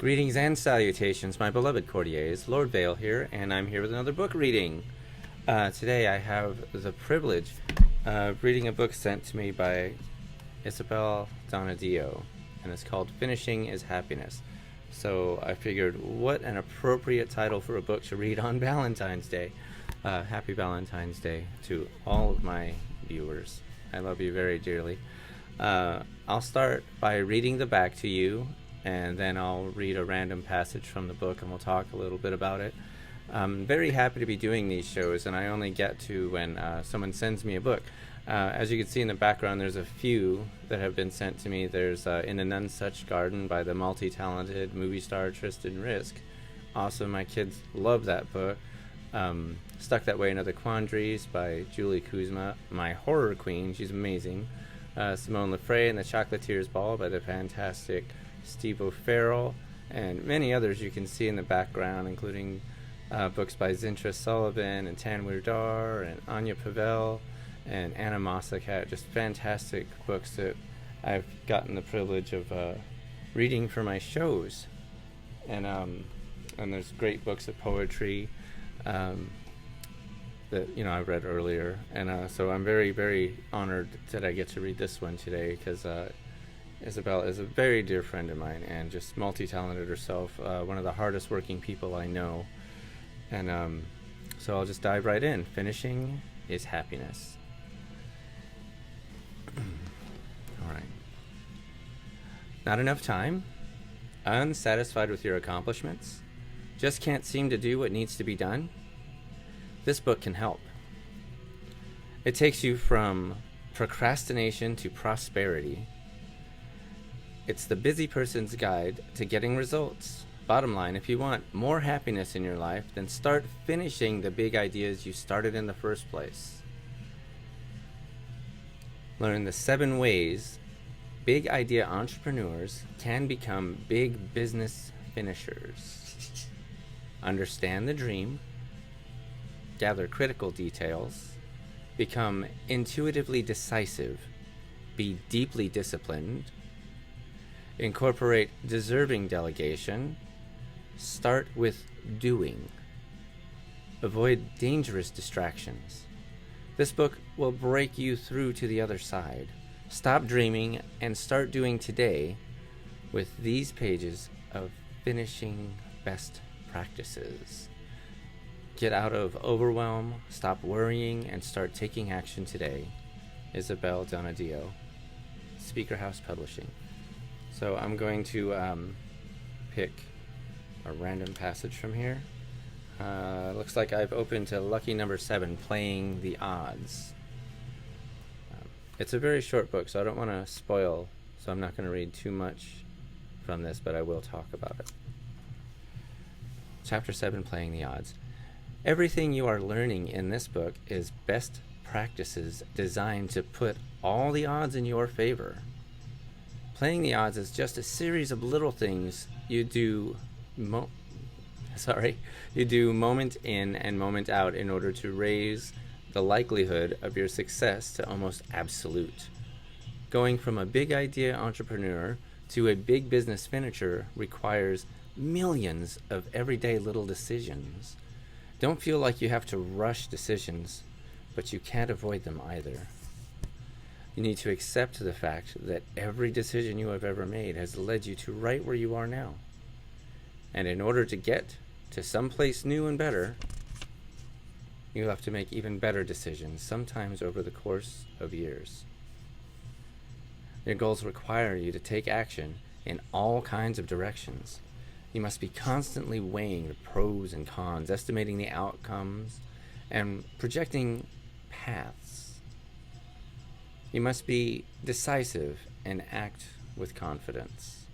Greetings and salutations, my beloved courtiers. Lord Vale here, and I'm here with another book reading. Today I have the privilege of reading a book sent to me by Isabel Donadio, and it's called Finishing is Happiness. So I figured, what an appropriate title for a book to read on Valentine's Day. Happy Valentine's Day to all of my viewers. I love you very dearly. I'll start by reading the back to you, and then I'll read a random passage from the book, and we'll talk a little bit about it. I'm very happy to be doing these shows, and I only get to when someone sends me a book. As you can see in the background, there's a few that have been sent to me. There's In a None Such Garden by the multi-talented movie star Tristan Risk. Awesome, my kids love that book. Stuck That Way in Other Quandaries by Julie Kuzma, my horror queen, she's amazing. Simone Lefray and the Chocolatiers Ball by the fantastic Steve O'Farrell, and many others you can see in the background, including books by Zintra Sullivan and Tanwir Dar and Anya Pavel and Anna Mosakat. Just fantastic books that I've gotten the privilege of reading for my shows. And there's great books of poetry that I read earlier, and so I'm very, very honored that I get to read this one today, because Isabel is a very dear friend of mine and just multi-talented herself, one of the hardest working people I know. And so I'll just dive right in. Finishing is Happiness. All right. Not enough time? Unsatisfied with your accomplishments? Just can't seem to do what needs to be done? This book can help. It takes you from procrastination to prosperity. It's the busy person's guide to getting results. Bottom line, if you want more happiness in your life, then start finishing the big ideas you started in the first place. Learn the 7 ways big idea entrepreneurs can become big business finishers. Understand the dream. Gather critical details. Become intuitively decisive. Be deeply disciplined. Incorporate deserving delegation. Start with doing. Avoid dangerous distractions. This book will break you through to the other side. Stop dreaming and start doing today with these pages of finishing best practices. Get out of overwhelm, stop worrying, and start taking action today. Isabel Donadio, Speaker House Publishing. So I'm going to pick a random passage from here. Looks like I've opened to lucky number 7, Playing the Odds. It's a very short book, so I don't want to spoil, so I'm not going to read too much from this, but I will talk about it. Chapter 7, Playing the Odds. Everything you are learning in this book is best practices designed to put all the odds in your favor. Playing the odds is just a series of little things you do moment in and moment out in order to raise the likelihood of your success to almost absolute. Going from a big idea entrepreneur to a big business finisher requires millions of everyday little decisions. Don't feel like you have to rush decisions, but you can't avoid them either. You need to accept the fact that every decision you have ever made has led you to right where you are now. And in order to get to someplace new and better, you have to make even better decisions, sometimes over the course of years. Your goals require you to take action in all kinds of directions. You must be constantly weighing the pros and cons, estimating the outcomes, and projecting paths. You must be decisive and act with confidence.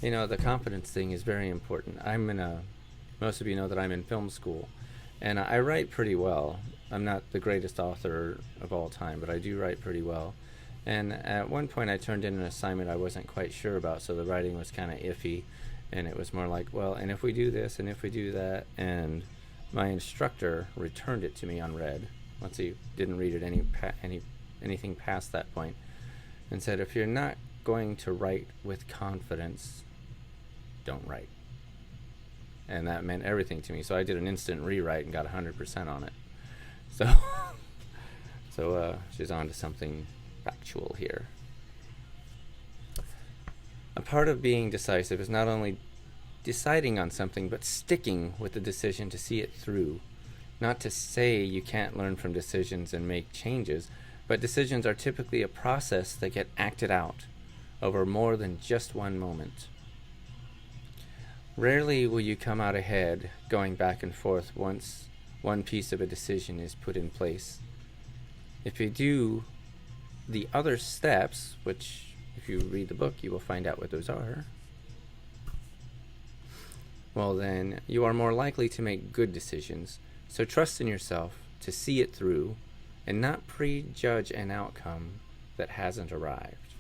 The confidence thing is very important. Most of you know that I'm in film school, and I write pretty well. I'm not the greatest author of all time, but I do write pretty well. And at one point I turned in an assignment I wasn't quite sure about, so the writing was kind of iffy, and it was more like, well, and if we do this, and if we do that, and my instructor returned it to me unread once he didn't read it anything past that point, and said, if you're not going to write with confidence, don't write. And that meant everything to me. So I did an instant rewrite and got 100% on it. So she's on to something factual here. A part of being decisive is not only deciding on something, but sticking with the decision to see it through. Not to say you can't learn from decisions and make changes, but decisions are typically a process that get acted out over more than just one moment. Rarely will you come out ahead going back and forth once one piece of a decision is put in place. If you do the other steps, which if you read the book you will find out what those are, well then you are more likely to make good decisions. So trust in yourself to see it through and not prejudge an outcome that hasn't arrived.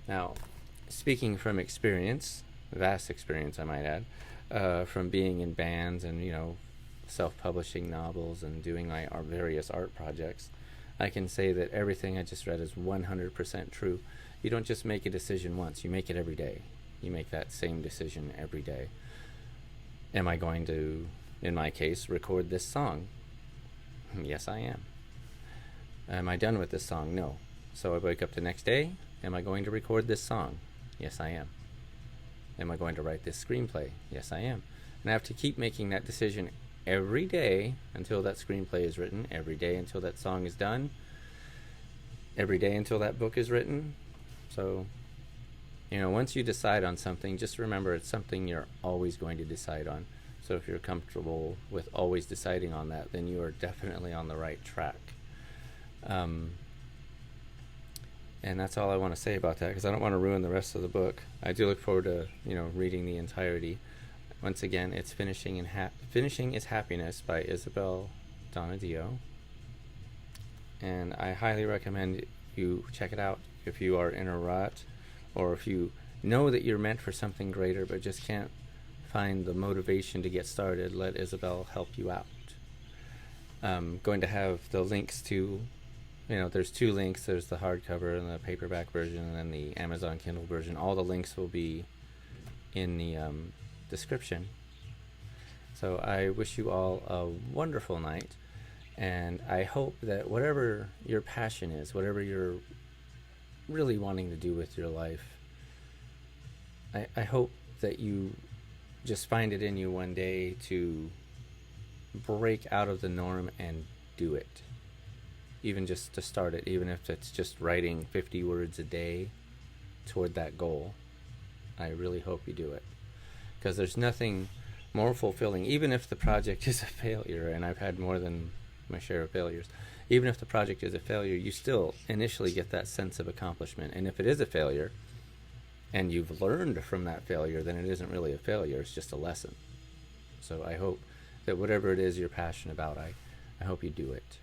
Now, speaking from experience, vast experience I might add, from being in bands and, self-publishing novels and doing our various art projects, I can say that everything I just read is 100% true. You don't just make a decision once, you make it every day. You make that same decision every day. Am I going to, in my case, record this song? Yes, I am. Am I done with this song? No. So I wake up the next day, am I going to record this song? Yes, I am. Am I going to write this screenplay? Yes, I am. And I have to keep making that decision every day until that screenplay is written, every day until that song is done, every day until that book is written. So, once you decide on something, just remember it's something you're always going to decide on. So if you're comfortable with always deciding on that, then you are definitely on the right track. And that's all I want to say about that, because I don't want to ruin the rest of the book. I do look forward to, reading the entirety. Once again, it's Finishing is Happiness by Isabel Donadio. And I highly recommend you check it out if you are in a rut, or if you know that you're meant for something greater but just can't find the motivation to get started. Let Isabel help you out. I'm going to have the links to, there's 2 links. There's the hardcover and the paperback version, and then the Amazon Kindle version. All the links will be in the description. So I wish you all a wonderful night, and I hope that whatever your passion is, whatever you're really wanting to do with your life, I hope that you just find it in you one day to break out of the norm and do it. Even just to start it, even if it's just writing 50 words a day toward that goal. I really hope you do it, because there's nothing more fulfilling, even if the project is a failure, and I've had more than my share of failures. Even if the project is a failure, you still initially get that sense of accomplishment. And if it is a failure, and you've learned from that failure, then it isn't really a failure, it's just a lesson. So I hope that whatever it is you're passionate about, I hope you do it.